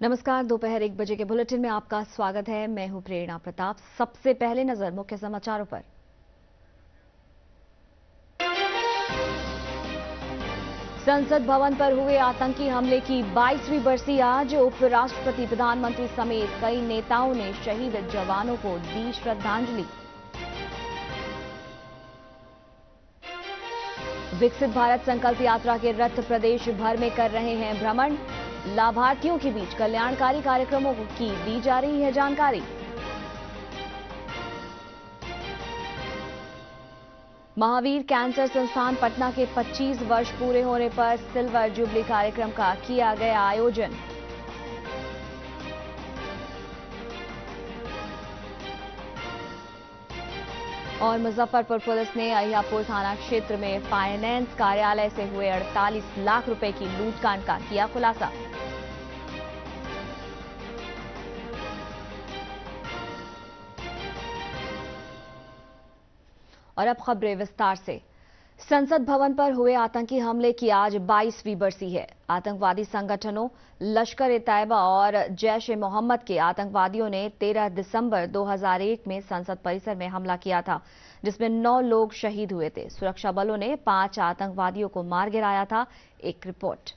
नमस्कार। दोपहर 1 बजे के बुलेटिन में आपका स्वागत है। मैं हूं प्रेरणा प्रताप। सबसे पहले नजर मुख्य समाचारों पर। संसद भवन पर हुए आतंकी हमले की 22वीं बरसी आज। उपराष्ट्रपति, प्रधानमंत्री समेत कई नेताओं ने शहीद जवानों को दी श्रद्धांजलि। विकसित भारत संकल्प यात्रा के रथ प्रदेश भर में कर रहे हैं भ्रमण। लाभार्थियों के बीच कल्याणकारी कार्यक्रमों की दी जा रही है जानकारी। महावीर कैंसर संस्थान पटना के 25 वर्ष पूरे होने पर सिल्वर जुबली कार्यक्रम का किया गया आयोजन। और मुजफ्फरपुर पुलिस ने अहियापुर थाना क्षेत्र में फाइनेंस कार्यालय से हुए 48 लाख रुपए की लूटकांड का किया खुलासा। और अब खबरें विस्तार से। संसद भवन पर हुए आतंकी हमले की आज 22वीं बरसी है। आतंकवादी संगठनों लश्कर-ए-तैयबा और जैश-ए-मोहम्मद के आतंकवादियों ने 13 दिसंबर 2001 में संसद परिसर में हमला किया था, जिसमें 9 लोग शहीद हुए थे। सुरक्षा बलों ने 5 आतंकवादियों को मार गिराया था। एक रिपोर्ट।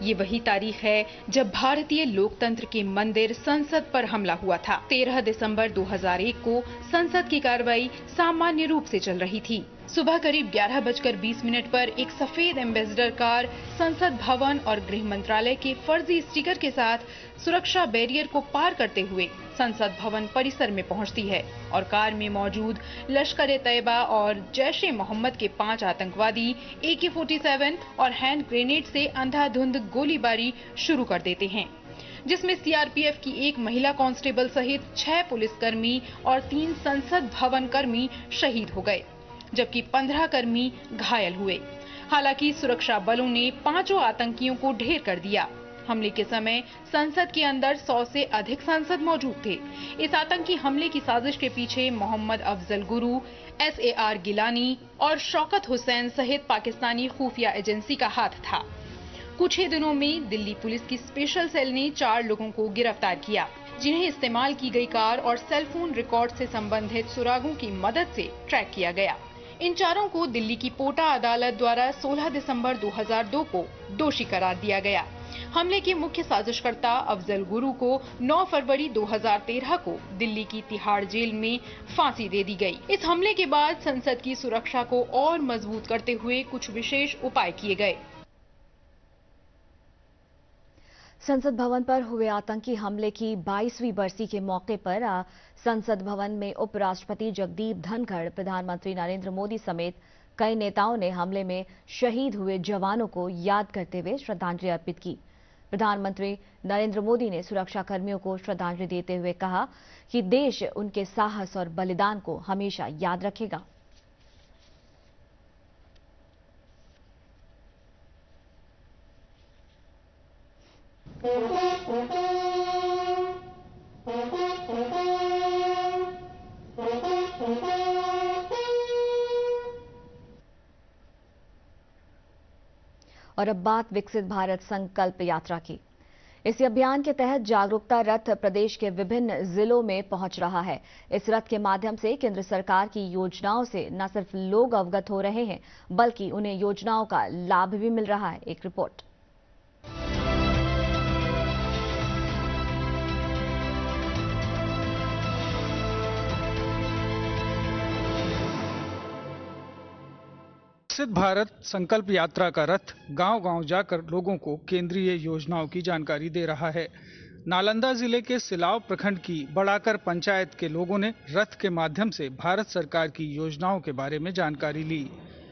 ये वही तारीख है जब भारतीय लोकतंत्र के मंदिर संसद पर हमला हुआ था। 13 दिसंबर 2001 को संसद की कार्रवाई सामान्य रूप से चल रही थी। सुबह करीब 11:20 पर एक सफेद एम्बेसडर कार संसद भवन और गृह मंत्रालय के फर्जी स्टिकर के साथ सुरक्षा बैरियर को पार करते हुए संसद भवन परिसर में पहुंचती है और कार में मौजूद लश्कर-ए-तैयबा और जैश-ए-मोहम्मद के 5 आतंकवादी AK-47 और हैंड ग्रेनेड से अंधाधुंध गोलीबारी शुरू कर देते हैं, जिसमें सीआरपीएफ की एक महिला कांस्टेबल सहित 6 पुलिसकर्मी और 3 संसद भवन कर्मी शहीद हो गए, जबकि 15 कर्मी घायल हुए। हालांकि सुरक्षा बलों ने 5 आतंकियों को ढेर कर दिया। हमले के समय संसद के अंदर 100 से अधिक सांसद मौजूद थे। इस आतंकी हमले की साजिश के पीछे मोहम्मद अफजल गुरु, SAR गिलानी और शौकत हुसैन सहित पाकिस्तानी खुफिया एजेंसी का हाथ था। कुछ ही दिनों में दिल्ली पुलिस की स्पेशल सेल ने 4 लोगों को गिरफ्तार किया, जिन्हें इस्तेमाल की गई कार और सेलफोन रिकॉर्ड से संबंधित सुरागों की मदद से ट्रैक किया गया। इन चारों को दिल्ली की पोटा अदालत द्वारा 16 दिसंबर 2002 को दोषी करार दिया गया। हमले के मुख्य साजिशकर्ता अफजल गुरु को 9 फरवरी 2013 को दिल्ली की तिहाड़ जेल में फांसी दे दी गई। इस हमले के बाद संसद की सुरक्षा को और मजबूत करते हुए कुछ विशेष उपाय किए गए। संसद भवन पर हुए आतंकी हमले की 22वीं बरसी के मौके पर संसद भवन में उपराष्ट्रपति जगदीप धनखड़, प्रधानमंत्री नरेंद्र मोदी समेत कई नेताओं ने हमले में शहीद हुए जवानों को याद करते हुए श्रद्धांजलि अर्पित की। प्रधानमंत्री नरेंद्र मोदी ने सुरक्षा कर्मियों को श्रद्धांजलि देते हुए कहा कि देश उनके साहस और बलिदान को हमेशा याद रखेगा। और अब बात विकसित भारत संकल्प यात्रा की। इस अभियान के तहत जागरूकता रथ प्रदेश के विभिन्न जिलों में पहुंच रहा है। इस रथ के माध्यम से केंद्र सरकार की योजनाओं से न सिर्फ लोग अवगत हो रहे हैं, बल्कि उन्हें योजनाओं का लाभ भी मिल रहा है। एक रिपोर्ट। विकसित भारत संकल्प यात्रा का रथ गांव-गांव जाकर लोगों को केंद्रीय योजनाओं की जानकारी दे रहा है। नालंदा जिले के सिलाव प्रखंड की बड़ाकर पंचायत के लोगों ने रथ के माध्यम से भारत सरकार की योजनाओं के बारे में जानकारी ली।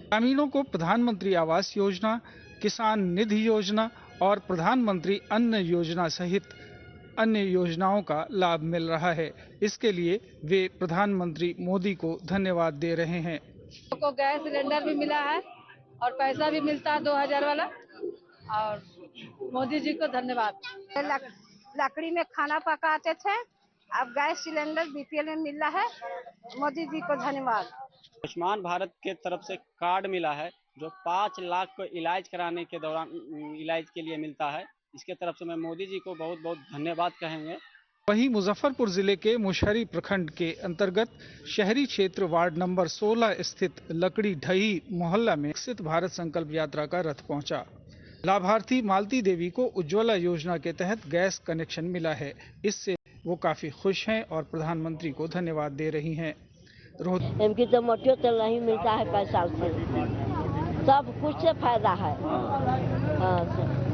ग्रामीणों को प्रधानमंत्री आवास योजना, किसान निधि योजना और प्रधानमंत्री अन्न योजना सहित अन्य योजनाओं का लाभ मिल रहा है। इसके लिए वे प्रधानमंत्री मोदी को धन्यवाद दे रहे हैं। को गैस सिलेंडर भी मिला है और पैसा भी मिलता है 2000 वाला, और मोदी जी को धन्यवाद। लकड़ी में खाना पकाते थे, अब गैस सिलेंडर BPL में मिल रहा है। मोदी जी को धन्यवाद। आयुष्मान भारत के तरफ से कार्ड मिला है जो 5 लाख को इलाज कराने के दौरान इलाज के लिए मिलता है। इसके तरफ से मैं मोदी जी को बहुत बहुत धन्यवाद कहेंगे। वहीं मुजफ्फरपुर जिले के मुशहरी प्रखंड के अंतर्गत शहरी क्षेत्र वार्ड नंबर 16 स्थित लकड़ी ढही मोहल्ला में विकसित भारत संकल्प यात्रा का रथ पहुंचा। लाभार्थी मालती देवी को उज्ज्वला योजना के तहत गैस कनेक्शन मिला है। इससे वो काफी खुश हैं और प्रधानमंत्री को धन्यवाद दे रही हैं। इनकी तो मोटियो तेल नहीं मिलता है कई साल से, सब कुछ से फायदा है।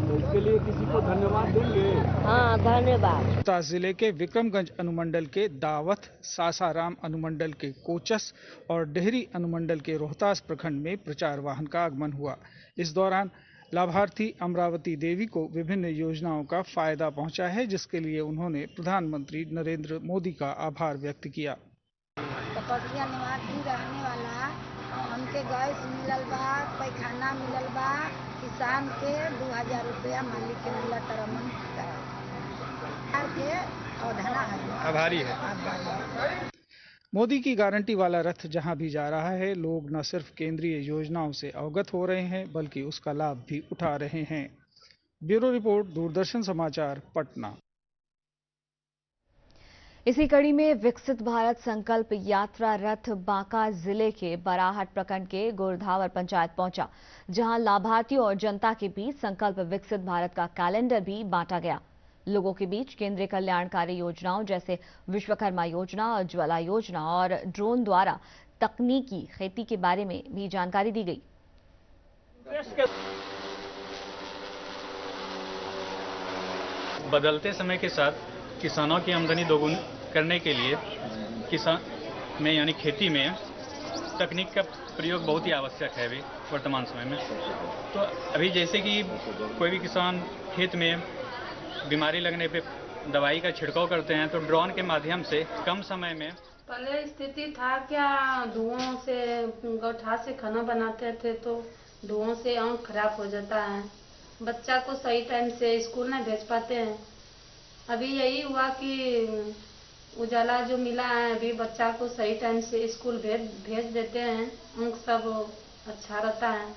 तो इसके लिए किसी को धन्यवाद देंगे। हाँ, धन्यवाद। रोहतास जिले के विक्रमगंज अनुमंडल के दावथ, सासाराम अनुमंडल के कोचस और डेहरी अनुमंडल के रोहतास प्रखंड में प्रचार वाहन का आगमन हुआ। इस दौरान लाभार्थी अमरावती देवी को विभिन्न योजनाओं का फायदा पहुंचा है, जिसके लिए उन्होंने प्रधानमंत्री नरेंद्र मोदी का आभार व्यक्त किया। तपस्या निवासी रहने वाला हमके गैस मिलल बा, पैखाना मिलल बा, किसान के 2000 रुपया मालिक के मिला तरमन के अवधाना है, आभारी है। मोदी की गारंटी वाला रथ जहां भी जा रहा है, लोग न सिर्फ केंद्रीय योजनाओं से अवगत हो रहे हैं बल्कि उसका लाभ भी उठा रहे हैं। ब्यूरो रिपोर्ट, दूरदर्शन समाचार, पटना। इसी कड़ी में विकसित भारत संकल्प यात्रा रथ बांका जिले के बराहट प्रखंड के गोरधावर पंचायत पहुंचा, जहां लाभार्थियों और जनता के बीच संकल्प विकसित भारत का कैलेंडर भी बांटा गया। लोगों के बीच केंद्रीय कल्याणकारी योजनाओं जैसे विश्वकर्मा योजना, उज्ज्वला योजना और ड्रोन द्वारा तकनीकी खेती के बारे में भी जानकारी दी गई। बदलते समय के साथ किसानों की आमदनी दोगुनी करने के लिए किसान में यानी खेती में तकनीक का प्रयोग बहुत ही आवश्यक है अभी वर्तमान समय में। तो अभी जैसे कि कोई भी किसान खेत में बीमारी लगने पे दवाई का छिड़काव करते हैं, तो ड्रोन के माध्यम से कम समय में। पहले स्थिति था क्या, धुआं से गौठा से खाना बनाते थे तो धुआं से आंख खराब हो जाता है, बच्चा को सही टाइम से स्कूल नहीं भेज पाते हैं। अभी यही हुआ कि उजाला जो मिला है, अभी बच्चा को सही टाइम से स्कूल भेज देते हैं, अंक सब अच्छा रहता है।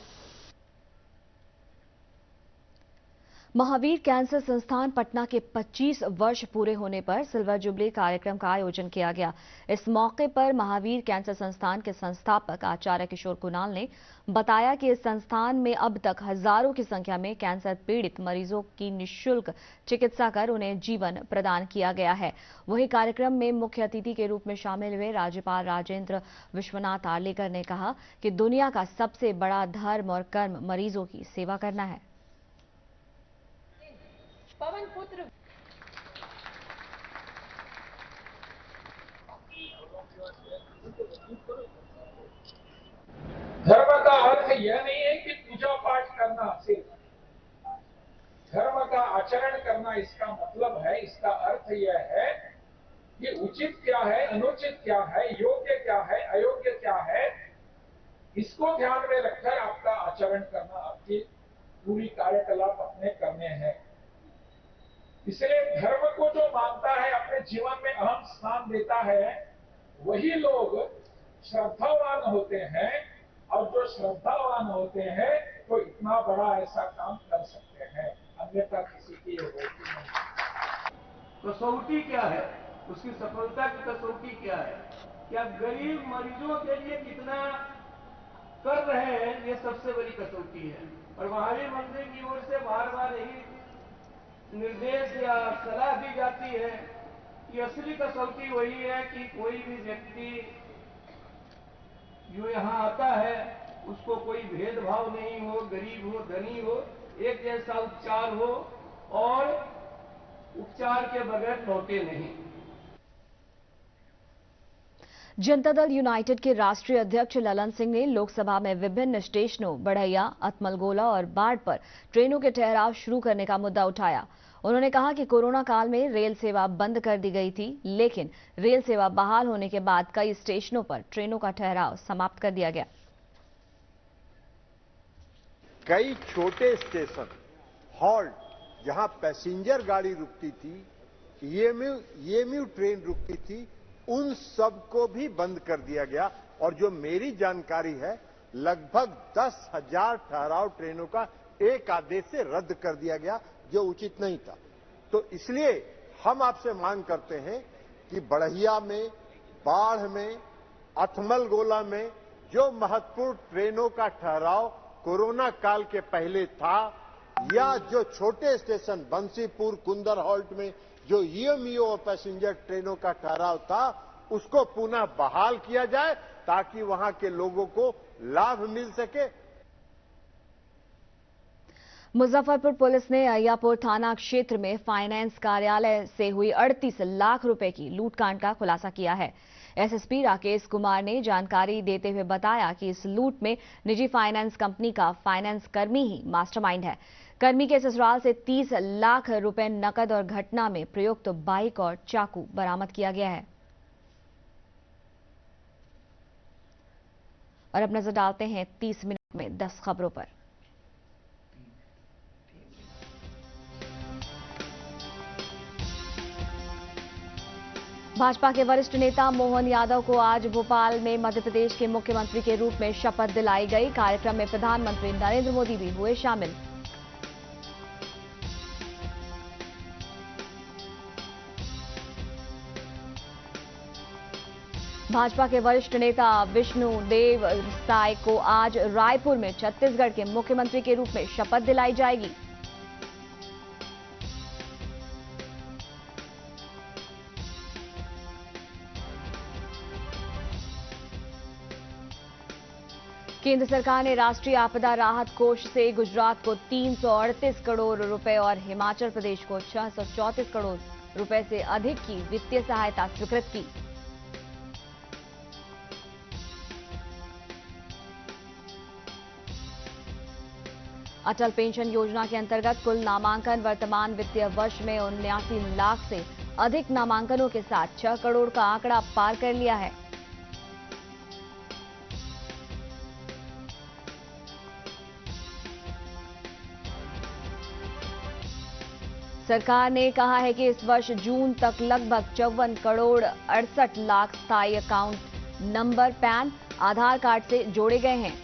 महावीर कैंसर संस्थान पटना के 25 वर्ष पूरे होने पर सिल्वर जुबली कार्यक्रम का आयोजन किया गया। इस मौके पर महावीर कैंसर संस्थान के संस्थापक आचार्य किशोर कुणाल ने बताया कि इस संस्थान में अब तक हजारों की संख्या में कैंसर पीड़ित मरीजों की निःशुल्क चिकित्सा कर उन्हें जीवन प्रदान किया गया है। वहीं कार्यक्रम में मुख्य अतिथि के रूप में शामिल हुए राज्यपाल राजेंद्र विश्वनाथ आर्लेकर ने कहा कि दुनिया का सबसे बड़ा धर्म और कर्म मरीजों की सेवा करना है। पवन पुत्र धर्म का अर्थ यह नहीं है कि पूजा पाठ करना सिर्फ, धर्म का आचरण करना इसका मतलब है, इसका अर्थ यह है कि उचित क्या है, अनुचित क्या है, योग्य क्या है, अयोग्य क्या है, इसको ध्यान में रखकर आपका आचरण करना, आपकी पूरी कार्यकलाप अपने करने हैं। इसलिए धर्म को जो मानता है, अपने जीवन में अहम स्थान देता है, वही लोग श्रद्धावान होते हैं, और जो श्रद्धावान होते हैं तो इतना बड़ा ऐसा काम कर सकते हैं, अन्यथा किसी की होती नहीं। कसौटी क्या है, उसकी सफलता की कसौटी क्या है, क्या गरीब मरीजों के लिए कितना कर रहे हैं, ये सबसे बड़ी कसौटी है। और महावीर मंदिर की ओर से बार बार यही निर्देश या सलाह दी जाती है कि असली कसौटी वही है कि कोई भी व्यक्ति जो यहाँ आता है उसको कोई भेदभाव नहीं हो, गरीब हो, धनी हो, एक जैसा उपचार हो और उपचार के बगैर लौटे नहीं। जनता दल यूनाइटेड के राष्ट्रीय अध्यक्ष ललन सिंह ने लोकसभा में विभिन्न स्टेशनों बढ़ैया, अतमलगोला और बाढ़ पर ट्रेनों के ठहराव शुरू करने का मुद्दा उठाया। उन्होंने कहा कि कोरोना काल में रेल सेवा बंद कर दी गई थी, लेकिन रेल सेवा बहाल होने के बाद कई स्टेशनों पर ट्रेनों का ठहराव समाप्त कर दिया गया। कई छोटे स्टेशन, हॉल्ट, जहां पैसेंजर गाड़ी रुकती थी, ईएमयू ट्रेन रुकती थी, उन सबको भी बंद कर दिया गया। और जो मेरी जानकारी है, लगभग 10,000 ठहराव ट्रेनों का एक आदेश से रद्द कर दिया गया। जो उचित नहीं था। तो इसलिए हम आपसे मांग करते हैं कि बढ़िया में, बाढ़ में, अथमल गोला में जो महत्वपूर्ण ट्रेनों का ठहराव कोरोना काल के पहले था, या जो छोटे स्टेशन बंसीपुर, कुंदर हॉल्ट में जो ईएमयू और पैसेंजर ट्रेनों का ठहराव था, उसको पुनः बहाल किया जाए ताकि वहां के लोगों को लाभ मिल सके। मुजफ्फरपुर पुलिस ने अय्यापुर थाना क्षेत्र में फाइनेंस कार्यालय से हुई 38 लाख रुपए की लूटकांड का खुलासा किया है। एसएसपी राकेश कुमार ने जानकारी देते हुए बताया कि इस लूट में निजी फाइनेंस कंपनी का फाइनेंस कर्मी ही मास्टरमाइंड है। कर्मी के ससुराल से 30 लाख रुपए नकद और घटना में प्रयुक्त बाइक और चाकू बरामद किया गया है। और अब नजर डालते हैं 30 मिनट में 10 खबरों पर। भाजपा के वरिष्ठ नेता मोहन यादव को आज भोपाल में मध्य प्रदेश के मुख्यमंत्री के रूप में शपथ दिलाई गई। कार्यक्रम में प्रधानमंत्री नरेंद्र मोदी भी हुए शामिल। भाजपा के वरिष्ठ नेता विष्णुदेव साय को आज रायपुर में छत्तीसगढ़ के मुख्यमंत्री के रूप में शपथ दिलाई जाएगी। केंद्र सरकार ने राष्ट्रीय आपदा राहत कोष से गुजरात को 338 करोड़ रुपए और हिमाचल प्रदेश को 634 करोड़ रुपए से अधिक की वित्तीय सहायता स्वीकृत की। अटल पेंशन योजना के अंतर्गत कुल नामांकन वर्तमान वित्तीय वर्ष में 79 लाख से अधिक नामांकनों के साथ 6 करोड़ का आंकड़ा पार कर लिया है। सरकार ने कहा है कि इस वर्ष जून तक लगभग 54 करोड़ 68 लाख स्थायी अकाउंट नंबर पैन आधार कार्ड से जोड़े गए हैं।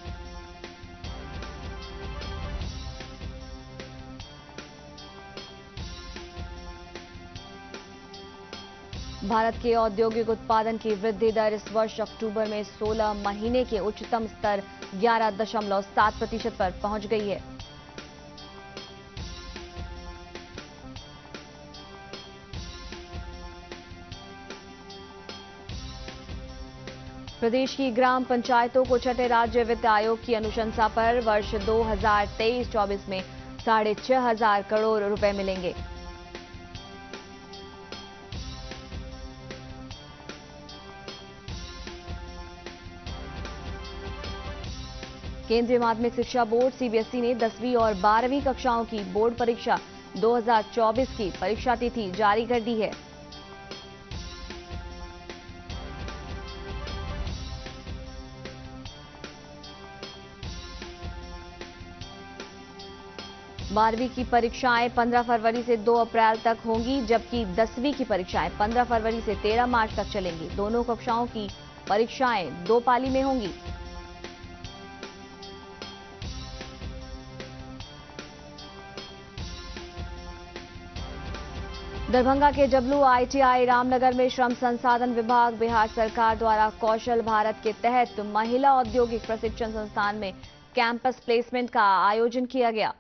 भारत के औद्योगिक उत्पादन की वृद्धि दर इस वर्ष अक्टूबर में 16 महीने के उच्चतम स्तर 11.7% पर पहुंच गई है। प्रदेश की ग्राम पंचायतों को छठे राज्य वित्त आयोग की अनुशंसा पर वर्ष 2023-24 में 6,500 करोड़ रुपए मिलेंगे। केंद्रीय माध्यमिक शिक्षा बोर्ड सीबीएसई ने 10वीं और 12वीं कक्षाओं की बोर्ड परीक्षा 2024 की परीक्षा तिथि जारी कर दी है। बारहवीं की परीक्षाएं 15 फरवरी से 2 अप्रैल तक होंगी, जबकि 10वीं की परीक्षाएं 15 फरवरी से 13 मार्च तक चलेंगी। दोनों कक्षाओं की परीक्षाएं 2 पाली में होंगी। दरभंगा के WITI रामनगर में श्रम संसाधन विभाग बिहार सरकार द्वारा कौशल भारत के तहत महिला औद्योगिक प्रशिक्षण संस्थान में कैंपस प्लेसमेंट का आयोजन किया गया।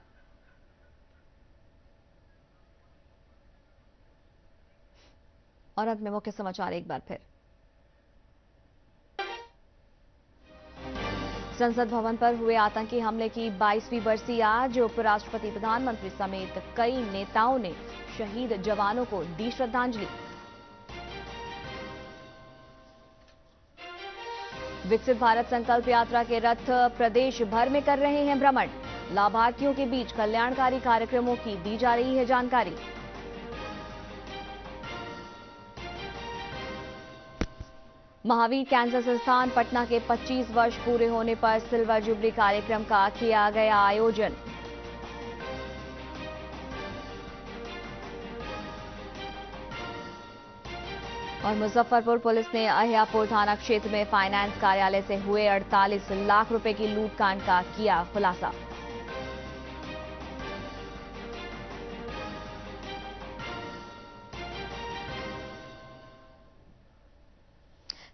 और अंत में मुख्य समाचार एक बार फिर। संसद भवन पर हुए आतंकी हमले की 22वीं बरसी आज उपराष्ट्रपति प्रधानमंत्री समेत कई नेताओं ने शहीद जवानों को दी श्रद्धांजलि। विकसित भारत संकल्प यात्रा के रथ प्रदेश भर में कर रहे हैं भ्रमण। लाभार्थियों के बीच कल्याणकारी कार्यक्रमों की दी जा रही है जानकारी। महावीर कैंसर संस्थान पटना के 25 वर्ष पूरे होने पर सिल्वर जुबली कार्यक्रम का किया गया आयोजन। और मुजफ्फरपुर पुलिस ने अहियापुर थाना क्षेत्र में फाइनेंस कार्यालय से हुए 48 लाख रुपए की लूटकांड का किया खुलासा।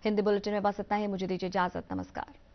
हिंदी बुलेटिन में बस इतना ही। मुझे दीजिए इजाजत। नमस्कार।